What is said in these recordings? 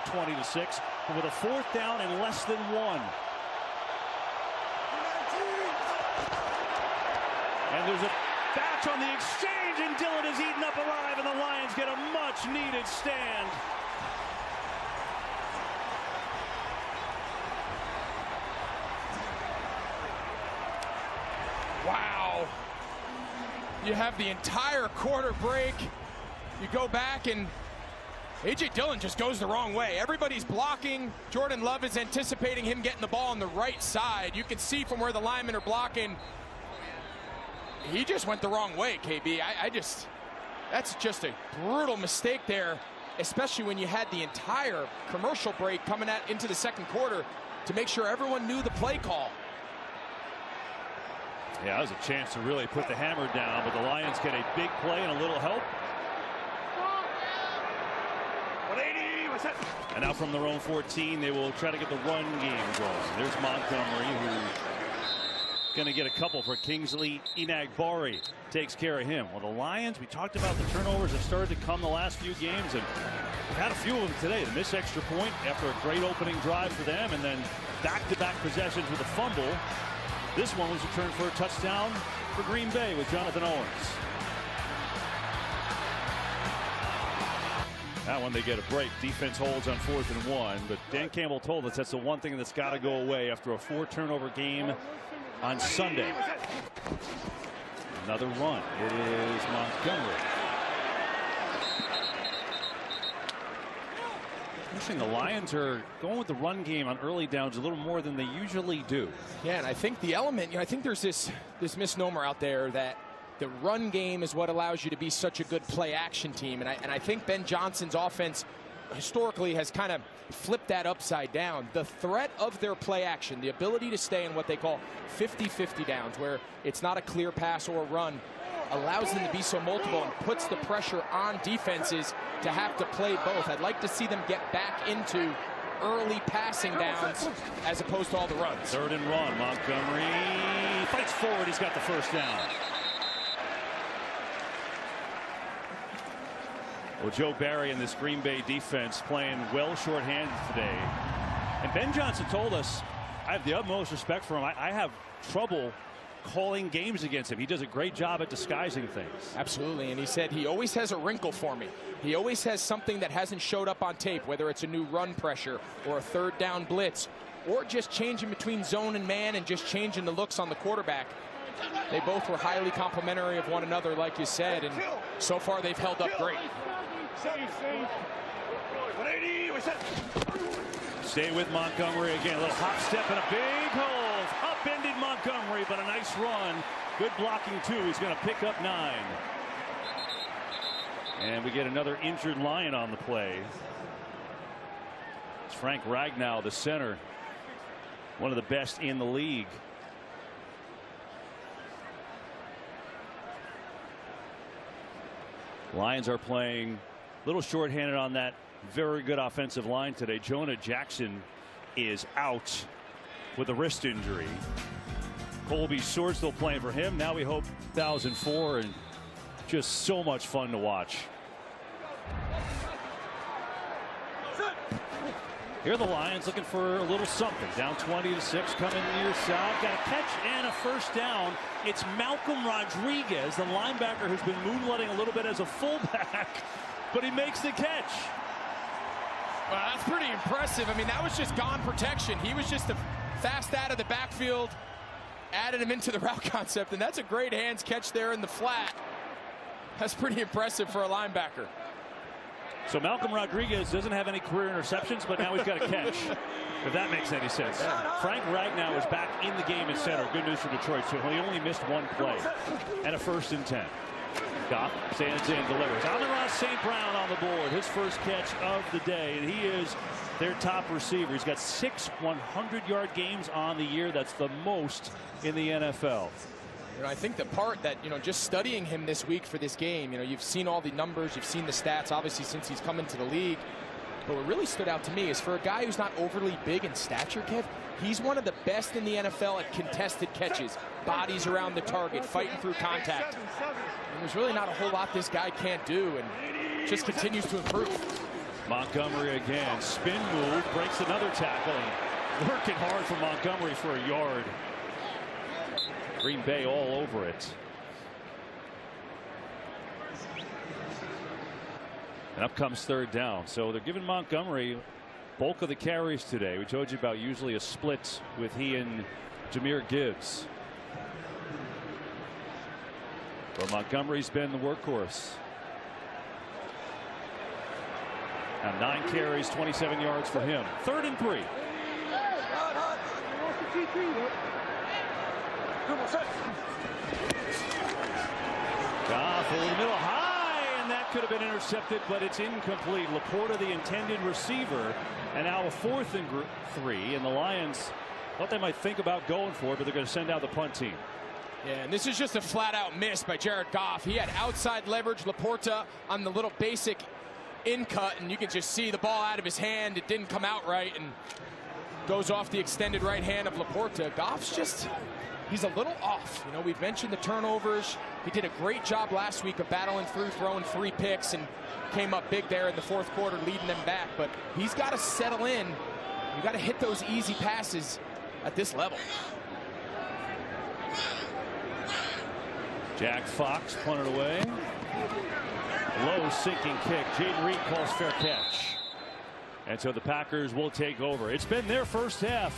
20-6, but with a 4th down and less than 1. And there's a batch on the exchange, and Dillon is eaten up alive, and the Lions get a much-needed stand. Wow. You have the entire quarter break. You go back, and A.J. Dillon just goes the wrong way. Everybody's blocking. Jordan Love is anticipating him getting the ball on the right side. You can see from where the linemen are blocking. He just went the wrong way, KB. That's just a brutal mistake there, especially when you had the entire commercial break coming into the second quarter to make sure everyone knew the play call. Yeah, that was a chance to really put the hammer down, but the Lions get a big play and a little help. 180, what's that? And now from their own 14, they will try to get the run game going. There's Montgomery, who's going to get a couple for Kingsley Enagbare. Takes care of him. Well, the Lions, we talked about the turnovers that started to come the last few games, and we've had a few of them today. The missed extra point after a great opening drive for them, and then back-to-back possessions with a fumble. This one was returned for a touchdown for Green Bay with Jonathan Owens. That one they get a break. Defense holds on 4th and 1, but Dan Campbell told us that's the one thing that's got to go away after a 4-turnover game on Sunday. Another run. It is Montgomery. The Lions are going with the run game on early downs a little more than they usually do. Yeah, and I think the element, I think there's this misnomer out there that the run game is what allows you to be such a good play action team. And I think Ben Johnson's offense historically has kind of flipped that upside down. The threat of their play action, the ability to stay in what they call 50-50 downs, where it's not a clear pass or run, allows them to be so multiple and puts the pressure on defenses to have to play both. I'd like to see them get back into early passing downs as opposed to all the runs. 3rd and run. Montgomery fights forward. He's got the 1st down. Well, Joe Barry and this Green Bay defense playing well shorthanded today. And Ben Johnson told us, I have the utmost respect for him. I have trouble calling games against him. He does a great job at disguising things. Absolutely, and he said he always has a wrinkle for me. He always has something that hasn't showed up on tape, whether it's a new run pressure or a 3rd down blitz, or just changing between zone and man and just changing the looks on the quarterback. They both were highly complimentary of one another, like you said, and so far they've held up great. Stay with Montgomery again. A little hop step and a big hole. Upended Montgomery, but a nice run. Good blocking, too. He's going to pick up 9. And we get another injured Lion on the play. It's Frank Ragnow, the center. One of the best in the league. Lions are playing a little shorthanded on that very good offensive line today. Jonah Jackson is out with a wrist injury. Colby Sword still playing for him. Now we hope 2004, and just so much fun to watch. Here are the Lions looking for a little something. Down 20-6, coming near side. Got a catch and a 1st down. It's Malcolm Rodriguez, the linebacker who's been moonlighting a little bit as a fullback, but he makes the catch. Well, that's pretty impressive. I mean, that was just gone protection. He was just fast out of the backfield, added him into the route concept, and that's a great hands catch there in the flat. That's pretty impressive for a linebacker. So Malcolm Rodriguez doesn't have any career interceptions, but now he's got a catch, if that makes any sense. Yeah. Frank Ragnow is back in the game at center. Good news for Detroit, so he only missed 1 play. And a 1st and 10. Goff stands in, delivers. Amon-Ra St. Brown on the board. His first catch of the day, and he is their top receiver. He's got 6 100-yard games on the year. That's the most in the NFL. I think the part that, just studying him this week for this game, you've seen all the numbers, you've seen the stats, obviously, since he's come into the league. But what really stood out to me is for a guy who's not overly big in stature, Kev, he's one of the best in the NFL at contested catches, bodies around the target, fighting through contact. And there's really not a whole lot this guy can't do, and just continues to improve. Montgomery again. Spin move. Breaks another tackle. And working hard for Montgomery for a yard. Green Bay all over it. And up comes third down. So they're giving Montgomery bulk of the carries today. We told you about usually a split with he and Jahmyr Gibbs. But Montgomery's been the workhorse. Now 9 carries, 27 yards for him. 3rd and 3. Goff over the middle, high, and that could have been intercepted, but it's incomplete. Laporta, the intended receiver, and now a 4th and 3, and the Lions thought they might think about going for it, but they're going to send out the punt team. Yeah, and this is just a flat-out miss by Jared Goff. He had outside leverage. Laporta on the little basic in cut, and you can just see the ball out of his hand. It didn't come out right, and goes off the extended right hand of Laporta. Goff's just, he's a little off. You know, we've mentioned the turnovers. He did a great job last week of battling through, throwing 3 picks, and came up big there in the 4th quarter, leading them back. But he's got to settle in. You got to hit those easy passes at this level. Jack Fox punted away. Low sinking kick. Jaden Reed calls fair catch. And so the Packers will take over. It's been their first half.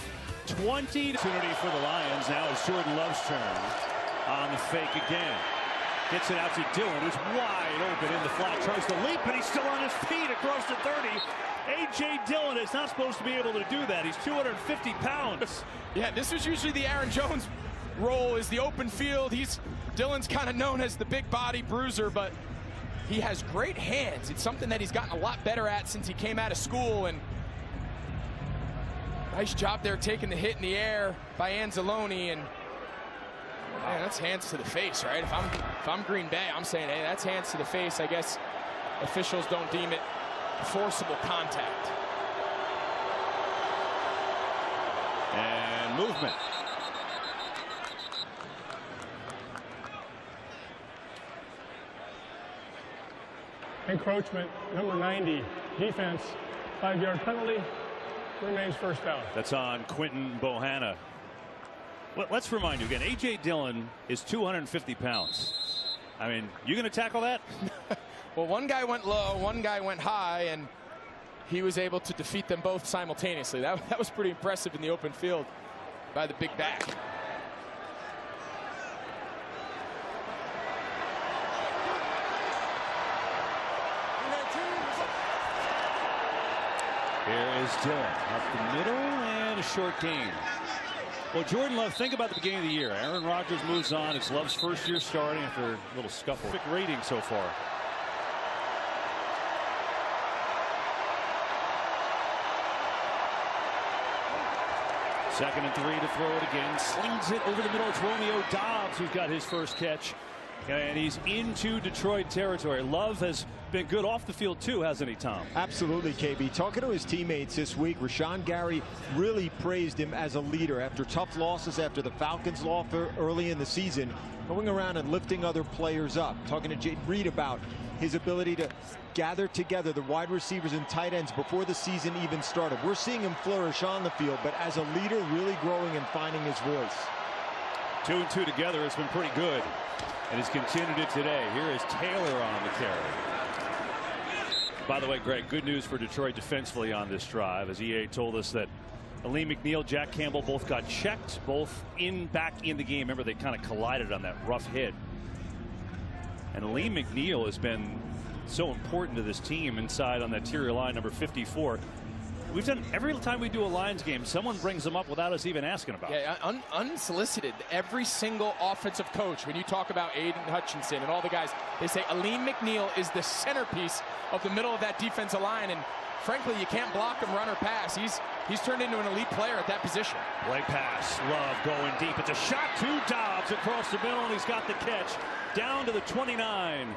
20 opportunity for the Lions. Now it's Jordan Love's turn on the fake again. Gets it out to Dillon, who's wide open in the flat. Tries to leap, and he's still on his feet across the 30. A.J. Dillon is not supposed to be able to do that. He's 250 pounds. Yeah, this was usually the Aaron Jones role, is the open field. Dillon's kind of known as the big body bruiser, but he has great hands. It's something that he's gotten a lot better at since he came out of school. And nice job there taking the hit in the air by Anzalone. And man, that's hands to the face, right? If I'm Green Bay, I'm saying, hey, that's hands to the face. I guess officials don't deem it forcible contact. And movement. Encroachment, number 90, defense, 5-yard penalty, remains first down. That's on Quinton Bohanna. Well, let's remind you again, A.J. Dillon is 250 pounds. I mean, you going to tackle that? Well, one guy went low, one guy went high, and he was able to defeat them both simultaneously. That was pretty impressive in the open field by the big back. Here is Dillon up the middle, and a short gain. Well, Jordan Love, think about the beginning of the year. Aaron Rodgers moves on. It's Love's first year starting after a little scuffle. Quick rating so far. Second and 3 to throw it again. Slings it over the middle. It's Romeo Doubs who's got his first catch. And he's into Detroit territory. Love has been good off the field too, hasn't he, Tom? Absolutely, KB. Talking to his teammates this week, Rashawn Gary really praised him as a leader after tough losses, after the Falcons loss early in the season, going around and lifting other players up. Talking to Jaden Reed about his ability to gather together the wide receivers and tight ends before the season even started. We're seeing him flourish on the field, but as a leader, really growing and finding his voice. 2 and 2 together has been pretty good. And he's continued it today. Here is Taylor on the carry. By the way, Greg, good news for Detroit defensively on this drive, as EA told us that Aleem McNeil, Jack Campbell both got checked, both back in the game. Remember, they kind of collided on that rough hit. And Aleem McNeil has been so important to this team inside on that interior line, number 54. We've done every time we do a Lions game, someone brings them up without us even asking about it. Yeah, unsolicited. Every single offensive coach, when you talk about Aiden Hutchinson and all the guys, they say Aleem McNeil is the centerpiece of the middle of that defensive line. And frankly, you can't block him, run or pass. He's turned into an elite player at that position. Play pass. Love going deep. It's a shot to Doubs across the middle, and he's got the catch down to the 29.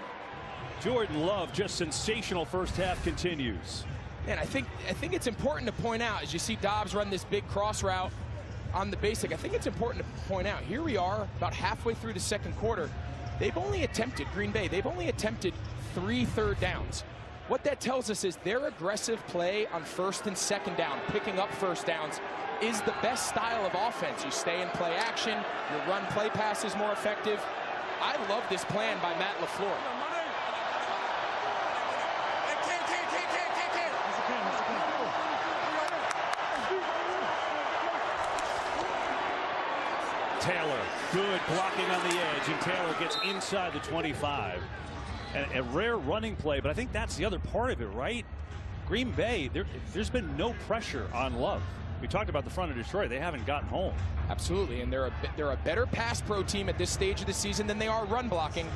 Jordan Love, just sensational first half, continues. And I think it's important to point out, as you see Doubs run this big cross route on the basic, I think it's important to point out, here we are about halfway through the second quarter. They've only attempted, Green Bay, they've only attempted 3 third downs. what that tells us is their aggressive play on first and second down, picking up first downs, is the best style of offense. You stay in play action, your run play pass is more effective. I love this plan by Matt LaFleur. Taylor, good blocking on the edge, and Taylor gets inside the 25. And a rare running play, but I think that's the other part of it, right? Green Bay, there's been no pressure on Love. We talked about the front of Detroit. They haven't gotten home. Absolutely, and they're a better pass pro team at this stage of the season than they are run blocking.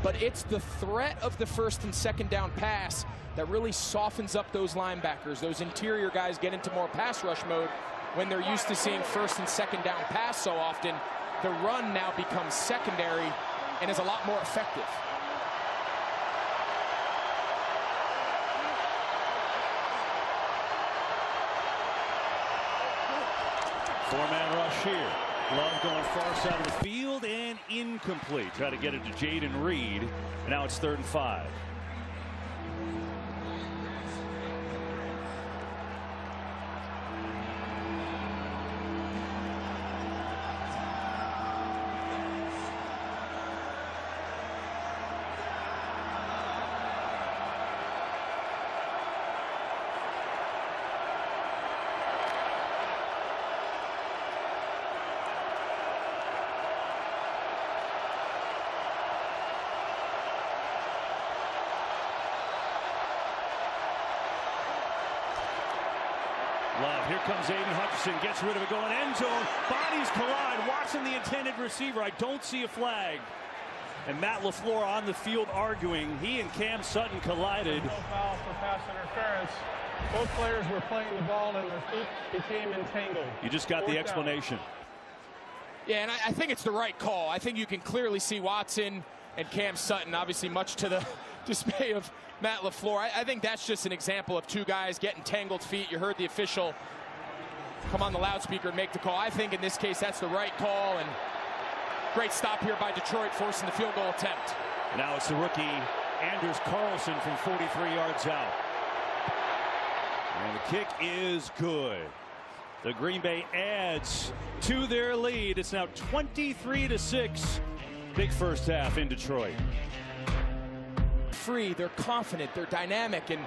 But it's the threat of the first and second down pass that really softens up those linebackers. Those interior guys get into more pass rush mode when they're used to seeing first and second down pass so often. The run now becomes secondary and is a lot more effective. Four-man rush here. Love going far side of the field and incomplete. Try to get it to Jaden Reed. And now it's 3rd and 5. Love, here comes Aiden Hutchinson, gets rid of it, going end zone. Bodies collide, watching the intended receiver. I don't see a flag. And Matt LaFleur on the field arguing. He and Cam Sutton collided. No foul for pass interference. Both players were playing the ball and their feet became entangled. You just got the explanation. Yeah, and I think it's the right call. I think you can clearly see Watson and Cam Sutton, obviously much to the dismay of Matt LaFleur. I think that's just an example of two guys getting tangled feet. You heard the official come on the loudspeaker and make the call. I think in this case that's the right call, and great stop here by Detroit, forcing the field goal attempt. Now it's the rookie Anders Carlson from 43 yards out. And the kick is good. The Green Bay adds to their lead. It's now 23-6. Big first half in Detroit. Free, they're confident, they're dynamic, and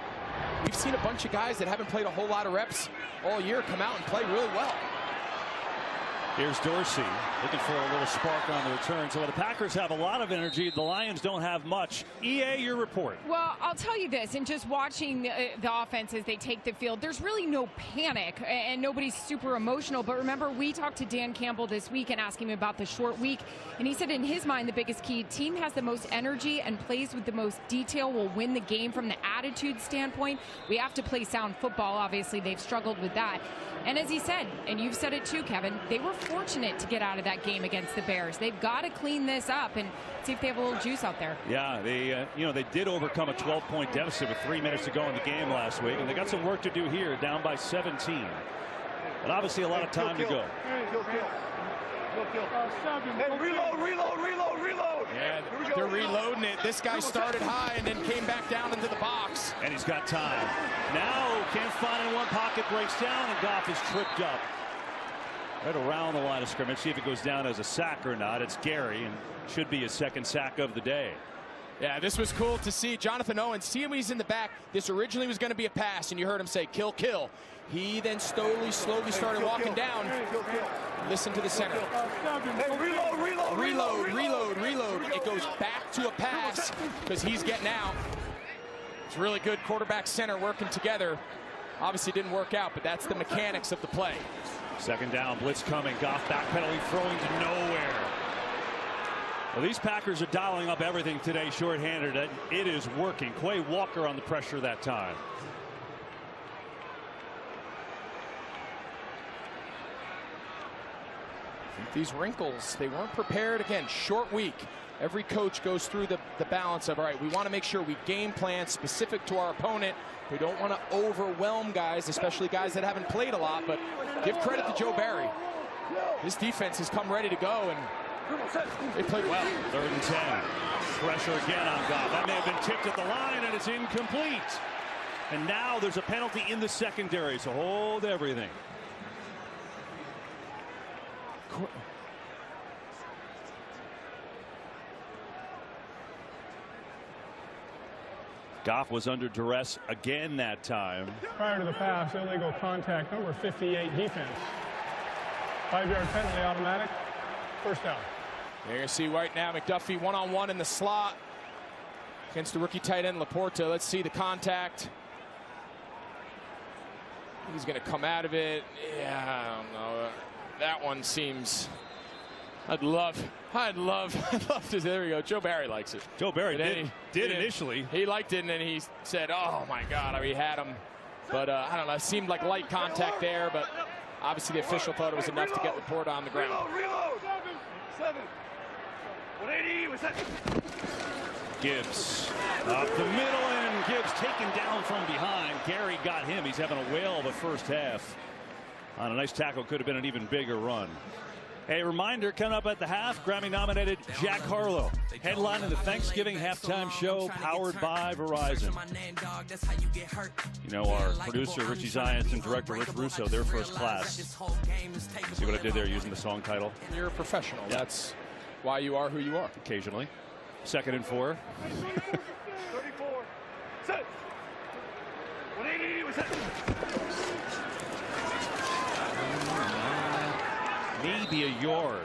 we've seen a bunch of guys that haven't played a whole lot of reps all year come out and play really well. Here's Dorsey looking for a little spark on the return. So the Packers have a lot of energy. The Lions don't have much. EA, your report. Well, I'll tell you this, and just watching the offense as they take the field, there's really no panic, and nobody's super emotional. But remember, we talked to Dan Campbell this week and asked him about the short week, and he said in his mind the biggest key, team has the most energy and plays with the most detail will win the game from the attitude standpoint. We have to play sound football. Obviously, they've struggled with that. And as he said, and you've said it too, Kevin, they were fortunate to get out of that game against the Bears. They've got to clean this up and see if they have a little juice out there. Yeah, they did overcome a 12-point deficit with 3 minutes to go in the game last week, and they got some work to do here, down by 17. But obviously a lot of time to go. Hey, reload. Yeah, they're reloading it. This guy started high and then came back down into the box. And he's got time. Now can't find in one pocket, breaks down, and Goff is tripped up. Right around the line of scrimmage. See if it goes down as a sack or not. It's Gary, and should be his second sack of the day. Yeah, this was cool to see. Jonathan Owens, see him, he's in the back. This originally was going to be a pass, and you heard him say, kill, kill. He then slowly started walking down. Listen to the center. Reload. It goes back to a pass because he's getting out. It's really good quarterback center working together. Obviously didn't work out, but that's the mechanics of the play. Second down, blitz coming. Goff backpedaling, throwing to nowhere. Well, these Packers are dialing up everything today shorthanded. It is working. Quay Walker on the pressure that time. These wrinkles, they weren't prepared. Again, short week. Every coach goes through the balance of, all right, we want to make sure we game plan specific to our opponent. We don't want to overwhelm guys, especially guys that haven't played a lot, but give credit to Joe Barry. His defense has come ready to go, and They played well. 3rd and 10. Pressure again on Goff. That may have been tipped at the line, and it's incomplete. And now there's a penalty in the secondary, so hold everything. Goff was under duress again that time. Prior to the pass, illegal contact, number 58 defense. 5-yard penalty automatic. First down. There you see right now McDuffie one-on-one in the slot against the rookie tight end Laporta. Let's see the contact. He's going to come out of it. Yeah, I don't know. That one seems. I'd love to. There we go. Joe Barry likes it. Joe Barry did initially. He liked it, and then he said, "Oh my God, we had him." But I don't know. It seemed like light contact there, but obviously the official thought it was enough to get Laporta on the ground. Reload. 7. 180. Was that? Gibbs up the middle, and Gibbs taken down from behind. Gary got him. He's having a whale of a first half. On a nice tackle, could have been an even bigger run. A reminder, coming up at the half, Grammy-nominated Jack Harlow, headlining the Thanksgiving halftime show powered by Verizon. You know, our producer, Richie Zients, and director, Rich Russo, their first class. See what I did there using the song title? You're a professional. Yeah. That's why you are who you are. Occasionally. 2nd and 4. 34. Set. 180. Was that? Maybe a yard.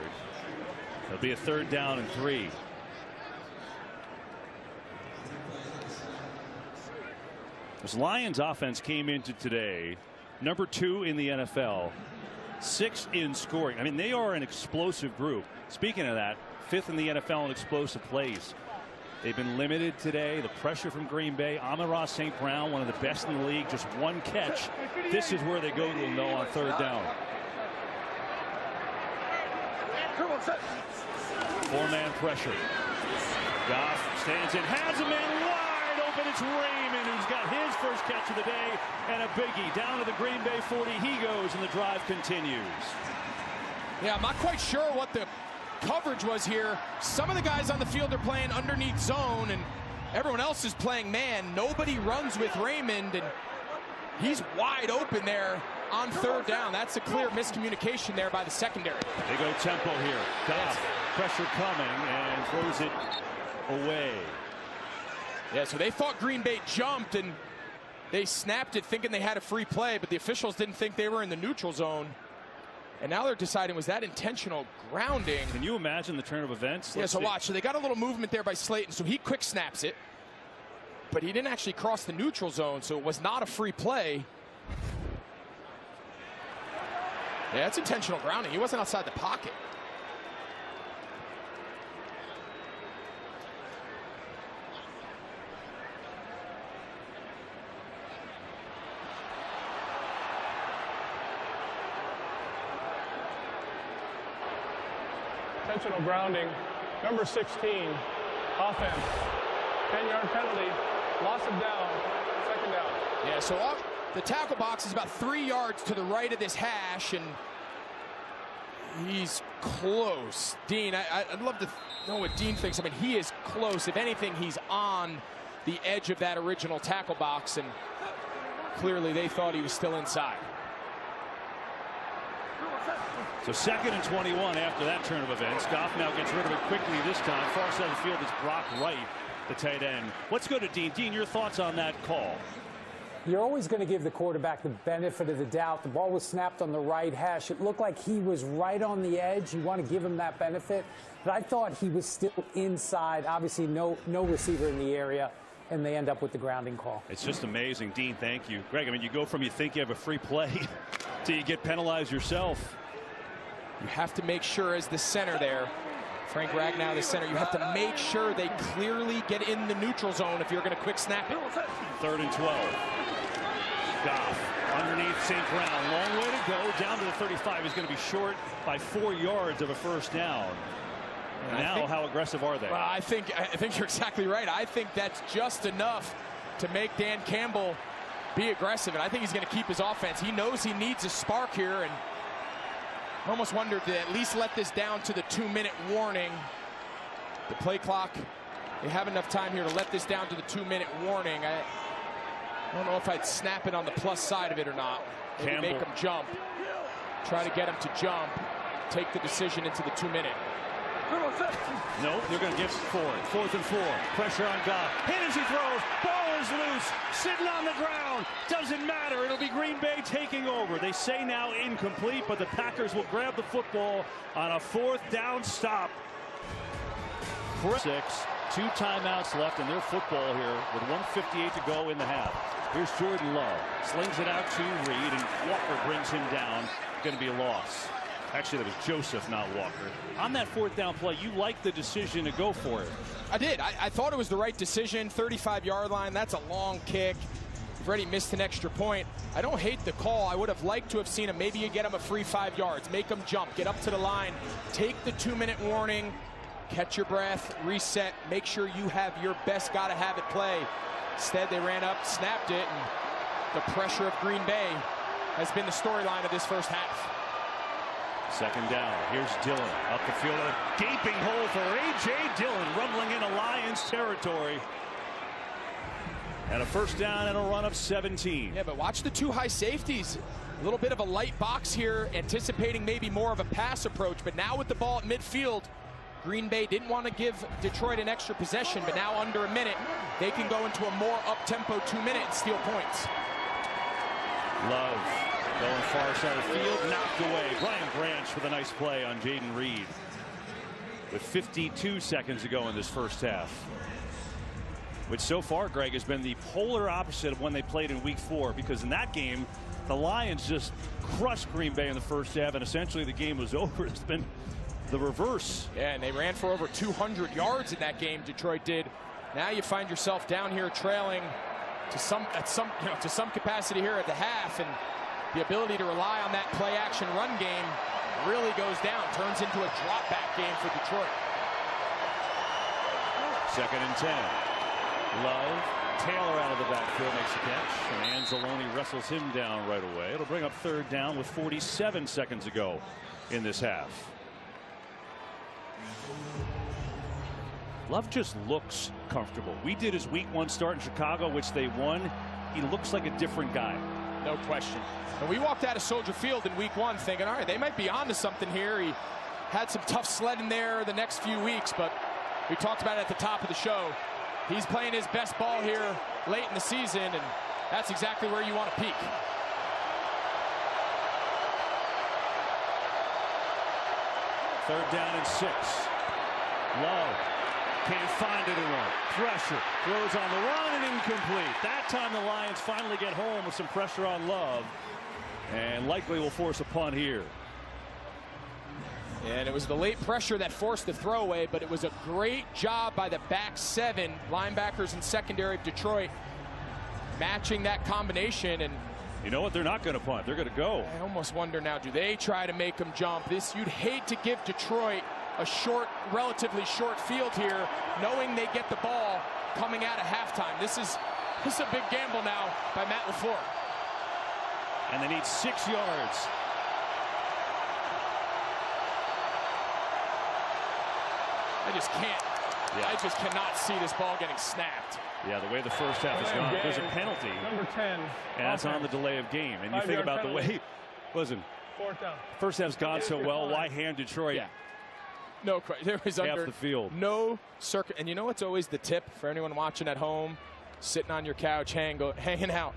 It'll be a 3rd down and 3. This Lions offense came into today number 2 in the NFL, 6th in scoring. I mean, they are an explosive group. Speaking of that, 5th in the NFL in explosive plays. They've been limited today. The pressure from Green Bay. Amon-Ra St. Brown, one of the best in the league, just 1 catch. This is where they go to him, though, on 3rd down. 4-man pressure. Goff stands in, has a man wide open. It's Raymond who's got his first catch of the day, and a biggie. Down to the Green Bay 40 he goes, and the drive continues. Yeah, I'm not quite sure what the coverage was here. Some of the guys on the field are playing underneath zone, and everyone else is playing man. Nobody runs with Raymond, and he's wide open there on 3rd down. That's a clear miscommunication there by the secondary. They go tempo here. Goff, pressure coming, and throws it away. Yeah, so they thought Green Bay jumped, and they snapped it thinking they had a free play, but the officials didn't think they were in the neutral zone. And now they're deciding, was that intentional grounding? Can you imagine the turn of events? Yeah, so watch. So they got a little movement there by Slayton, so he quick snaps it. But he didn't actually cross the neutral zone, so it was not a free play. Yeah, that's intentional grounding. He wasn't outside the pocket. Intentional grounding. Number 16. Offense. 10-yard penalty. Loss of down. 2nd down. Yeah, so the tackle box is about 3 yards to the right of this hash, and he's close. Dean, I'd love to know what Dean thinks. I mean, he is close. If anything, he's on the edge of that original tackle box, and clearly they thought he was still inside. So 2nd and 21 after that turn of events. Goff now gets rid of it quickly this time. Far side of the field is Brock Wright, the tight end. Let's go to Dean. Dean, your thoughts on that call? You're always going to give the quarterback the benefit of the doubt. The ball was snapped on the right hash. It looked like he was right on the edge. You want to give him that benefit. But I thought he was still inside. Obviously, no receiver in the area, and they end up with the grounding call. It's just amazing. Dean, thank you. Greg, I mean, you go from you think you have a free play to you get penalized yourself. You have to make sure as the center there, Frank Ragnow, the center, you have to make sure they clearly get in the neutral zone if you're going to quick snap it. 3rd and 12. Goff underneath St. Brown. Long way to go. Down to the 35. He's going to be short by 4 yards of a first down. And now, how aggressive are they? Well, I think you're exactly right. I think that's just enough to make Dan Campbell be aggressive, and I think he's going to keep his offense. He knows he needs a spark here, and I almost wondered to at least let this down to the 2-minute warning. The play clock, they have enough time here to let this down to the 2-minute warning. I don't know if I'd snap it on the plus side of it or not. Maybe make them jump. Try to get them to jump. Take the decision into the 2-minute. No, they're going to get for it. 4th and 4. Pressure on Goff. Hit as he throws. Ball is loose. Sitting on the ground. Doesn't matter. It'll be Green Bay taking over. They say now incomplete, but the Packers will grab the football on a 4th down stop. 6. 2 timeouts left in their football here with 1:58 to go in the half. Here's Jordan Love. Slings it out to Reed, and Walker brings him down. Going to be a loss. Actually, that was Joseph, not Walker. On that 4th down play, you liked the decision to go for it. I did. I thought it was the right decision. 35-yard line. That's a long kick. You've already missed an extra point. I don't hate the call. I would have liked to have seen him. Maybe you get him a free 5 yards. Make him jump. Get up to the line. Take the 2-minute warning. Catch your breath. Reset. Make sure you have your best gotta-have-it play. Instead, they ran up, snapped it, and the pressure of Green Bay has been the storyline of this first half. 2nd down. Here's Dillon up the field. A gaping hole for A.J. Dillon, rumbling into Lions territory. And a 1st down and a run of 17. Yeah, but watch the 2 high safeties. A little bit of a light box here, anticipating maybe more of a pass approach. But now with the ball at midfield, Green Bay didn't want to give Detroit an extra possession, but now under a minute, they can go into a more up-tempo 2-minute and steal points. Love going far side of the field, knocked away. Brian Branch with a nice play on Jaden Reed with 52 seconds to go in this first half. Which so far, Greg, has been the polar opposite of when they played in week 4, because in that game, the Lions just crushed Green Bay in the first half, and essentially the game was over. It's been the reverse. Yeah, and they ran for over 200 yards in that game, Detroit did. Now you find yourself down here trailing to some capacity here at the half, and the ability to rely on that play action run game really goes down, turns into a drop back game for Detroit. 2nd and 10. Love, Taylor out of the backfield makes a catch, and Anzalone wrestles him down right away. It'll bring up 3rd down with 47 seconds to go in this half. Love just looks comfortable. We did his week 1 start in Chicago, which they won. He looks like a different guy. No question. And we walked out of Soldier Field in week 1 thinking, all right, they might be onto something here. He had some tough sledding there the next few weeks, but we talked about it at the top of the show. He's playing his best ball here late in the season, and that's exactly where you want to peak. Third down and 6. Love can't find anyone. Pressure. Throws on the run and incomplete. That time the Lions finally get home with some pressure on Love, and likely will force a punt here. And it was the late pressure that forced the throwaway, but it was a great job by the back 7 linebackers and secondary of Detroit matching that combination. And you know what? They're not going to punt. They're going to go. I almost wonder now, do they try to make them jump? You'd hate to give Detroit a relatively short field here, knowing they get the ball coming out of halftime. This is a big gamble now by Matt LaFleur. And they need 6 yards. I just can't. Yeah. I just cannot see this ball getting snapped. Yeah, the way the first half has gone, there's a penalty. Number 10. And that's on the delay of game. And you think about the way, listen, 4th down. First half's gone so well. Why hand Detroit? Yeah. No question. There was half the field. No circuit. And you know what's always the tip for anyone watching at home, sitting on your couch, hanging out?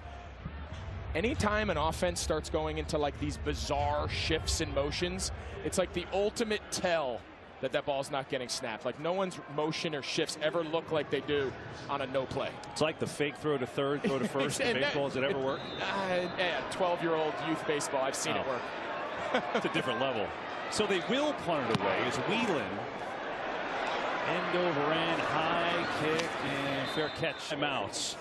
Anytime an offense starts going into like these bizarre shifts and motions, it's like the ultimate tell that ball's not getting snapped. Like no one's motion or shifts ever look like they do on a no play. It's like the fake throw to third, throw to first in baseball. Does it ever work? Yeah, 12-year-old youth baseball. I've seen it work. It's a different level. So they will punt it away as Whelan. End over end, high kick, and fair catch. Timeouts.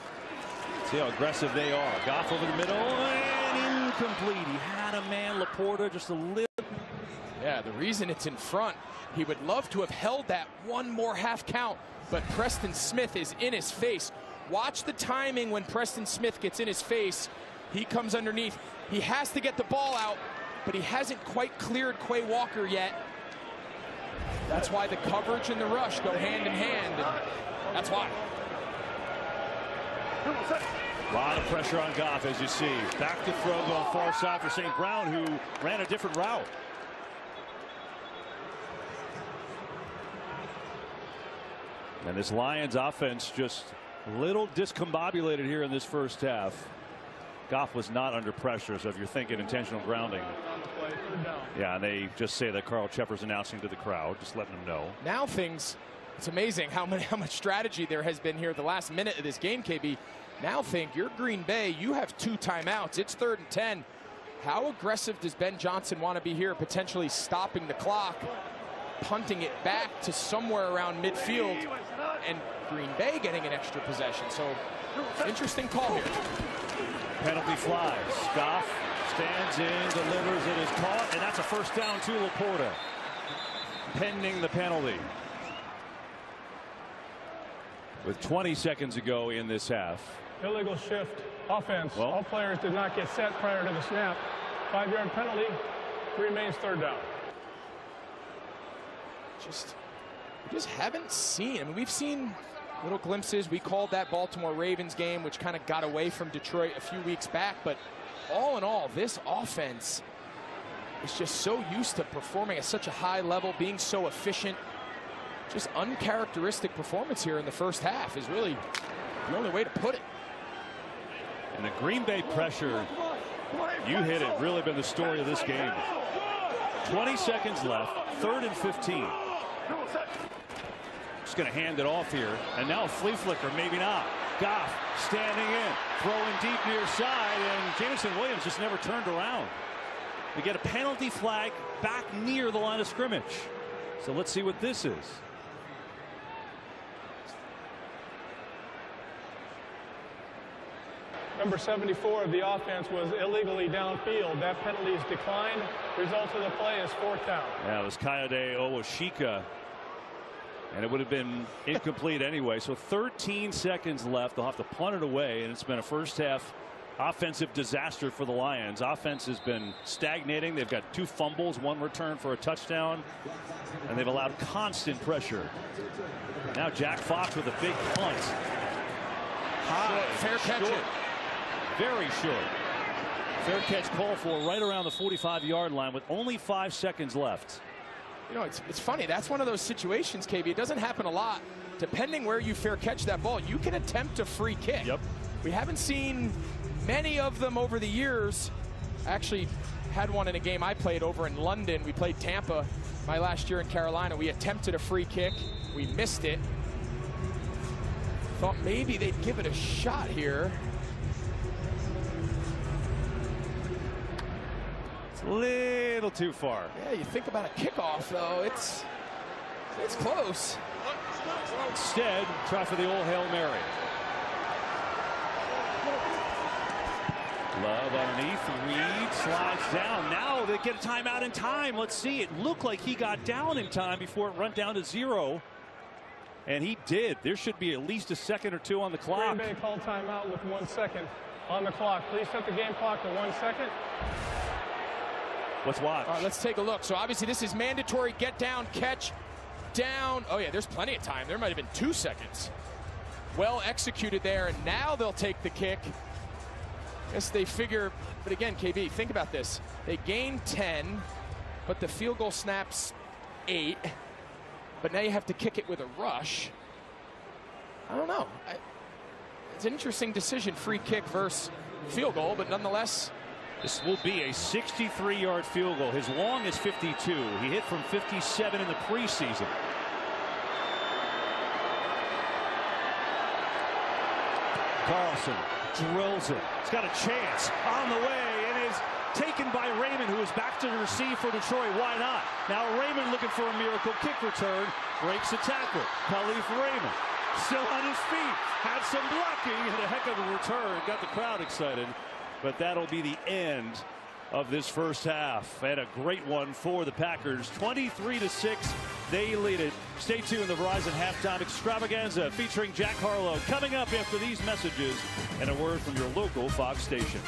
See how aggressive they are. Goff over the middle, and incomplete. He had a man, Laporta, just a little. Yeah, the reason it's in front, he would love to have held that one more half count, but Preston Smith is in his face. Watch the timing when Preston Smith gets in his face. He comes underneath. He has to get the ball out but he hasn't quite cleared Quay Walker yet. That's why the coverage and the rush go hand in hand, and that's why. A lot of pressure on Goff, as you see. Back to throw on far side for St. Brown, who ran a different route. And this Lions offense just a little discombobulated here in this first half. Goff was not under pressure, so if you're thinking intentional grounding. Yeah, and they just say that Carl Chepper's announcing to the crowd, just letting them know. Now things, it's amazing how much strategy there has been here the last minute of this game, KB. Now think, you're Green Bay, you have 2 timeouts, it's 3rd and 10. How aggressive does Ben Johnson want to be here, potentially stopping the clock, punting it back to somewhere around midfield, and Green Bay getting an extra possession? So, interesting call here. Penalty flies. Goff stands in, delivers, it is caught, and that's a first down to Laporta. Pending the penalty. With 20 seconds to go in this half. Illegal shift offense. Well, all players did not get set prior to the snap. 5-yard penalty. Remains 3rd down. Just haven't seen. I mean, we've seen little glimpses. We called that Baltimore Ravens game, which kind of got away from Detroit a few weeks back. But all in all, this offense is just so used to performing at such a high level, being so efficient. Just uncharacteristic performance here in the first half is really the only way to put it. And the Green Bay pressure, you hit it, really been the story of this game. 20 seconds left, 3rd and 15. Just going to hand it off here, and now a flea flicker, maybe not. Goff standing in, throwing deep near side, and Jameson Williams just never turned around. We get a penalty flag back near the line of scrimmage. So let's see what this is. Number 74 of the offense was illegally downfield. That penalty is declined. Result of the play is 4th down. Yeah, it was Kayode Owashika, and it would have been incomplete anyway. So 13 seconds left. They'll have to punt it away, and it's been a first half offensive disaster for the Lions. Offense has been stagnating. They've got 2 fumbles, 1 return for a touchdown, and they've allowed constant pressure. Now Jack Fox with a big punt. High, fair catch it. Very short. Fair catch called for right around the 45-yard line with only 5 seconds left. You know, it's funny. That's one of those situations, KB. It doesn't happen a lot. Depending where you fair catch that ball, you can attempt a free kick. Yep. We haven't seen many of them over the years. Actually had one in a game I played over in London. We played Tampa my last year in Carolina. We attempted a free kick. We missed it. Thought maybe they'd give it a shot here. Little too far. Yeah, you think about a kickoff, though. It's close. Instead, try for the old Hail Mary. Love underneath. Reed slides down. Now they get a timeout in time. Let's see. It looked like he got down in time before it went down to 0. And he did. There should be at least a second or 2 on the clock. Green Bay called timeout with 1 second on the clock. Please set the game clock to 1 second. Let's watch. All right, let's take a look. So obviously this is mandatory. Get down, catch, down. Oh yeah, there's plenty of time. There might have been 2 seconds. Well executed there, and now they'll take the kick. Guess they figure, but again, KB, think about this. They gain 10, but the field goal snaps 8. But now you have to kick it with a rush. I don't know. It's an interesting decision, free kick versus field goal, but nonetheless. This will be a 63-yard field goal. His long is 52. He hit from 57 in the preseason. Carlson drills it. He's got a chance on the way, and is taken by Raymond, who is back to receive for Detroit. Why not? Now Raymond looking for a miracle kick return. Breaks a tackle. Khalif Raymond still on his feet. Had some blocking and a heck of a return. Got the crowd excited. But that'll be the end of this first half. And a great one for the Packers. 23-6. They lead it. Stay tuned. The Verizon Halftime Extravaganza featuring Jack Harlow coming up after these messages and a word from your local Fox station.